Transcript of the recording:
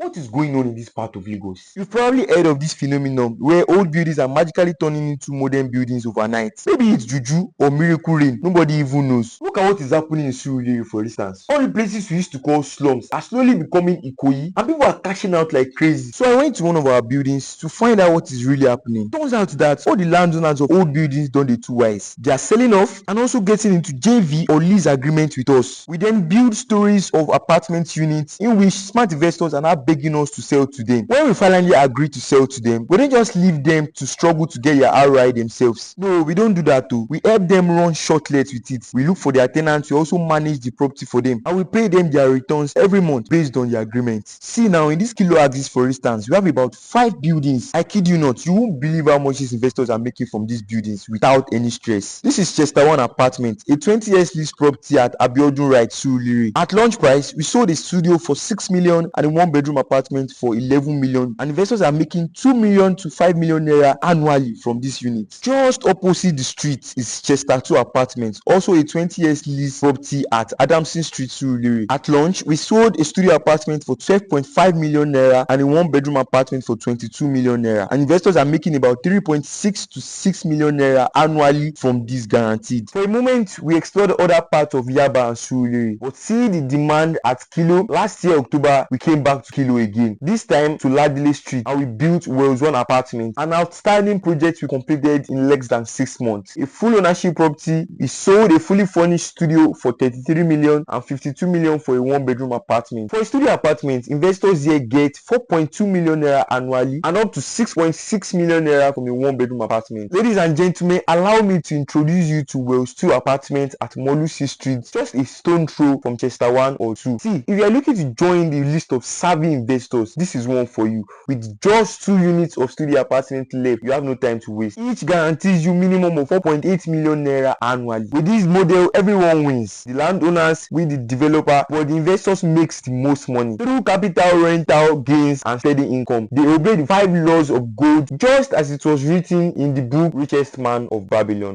What is going on in this part of Lagos? You've probably heard of this phenomenon where old buildings are magically turning into modern buildings overnight. Maybe it's juju or miracle rain, nobody even knows. Look at what is happening in Surulere, for instance. All the places we used to call slums are slowly becoming Ikoyi, and people are cashing out like crazy. So I went to one of our buildings to find out what is really happening. Turns out that all the landowners of old buildings don't dey too wise. They are selling off and also getting into JV or lease agreement with us. We then build stories of apartment units in which smart investors are now begging us to sell to them. When we finally agree to sell to them, we don't just leave them to struggle to get their ROI themselves. No, we don't do that too. We help them run shortlets with it. We look for their tenants, we also manage the property for them, and we pay them their returns every month based on the agreement. See now, in this kilo axis, for instance, we have about 5 buildings. I kid you not, you won't believe how much these investors are making from these buildings without any stress. This is Chester 1 apartment, a 20 years lease property at Abiodun Right, Surulere. At launch price, we sold a studio for 6 million and a 1-bedroom apartment for 11 million, and investors are making 2 million to 5 million naira annually from this unit. Just opposite the street is Chester 2 apartments, also a 20 years lease property at Adamson Street, Surulere. At launch, we sold a studio apartment for 12.5 million naira and a 1-bedroom apartment for 22 million naira, and investors are making about 3.6 to 6 million naira annually from this guaranteed. For a moment, we explored other parts of Yaba and Surulere, but see the demand at Kilo. Last year October, we came back to Kilo again, this time to Ladile Street, and we built Wells 1 apartment, an outstanding project we completed in less than 6 months. A full ownership property. We sold a fully furnished studio for 33 million and 52 million for a 1-bedroom apartment. For a studio apartment, investors here get 4.2 million naira annually and up to 6.6 million naira from a 1-bedroom apartment. Ladies and gentlemen, allow me to introduce you to Wells 2 apartment at Molusi Street, just a stone throw from Chester 1 or 2. See, if you are looking to join the list of savvy investors, this is one for you. With just 2 units of studio apartment left, you have no time to waste. Each guarantees you minimum of 4.8 million naira annually. With this model, everyone wins. The landowners with the developer, but the investors makes the most money through capital, rental gains, and steady income. They obey the 5 laws of gold, just as it was written in the book Richest Man of Babylon.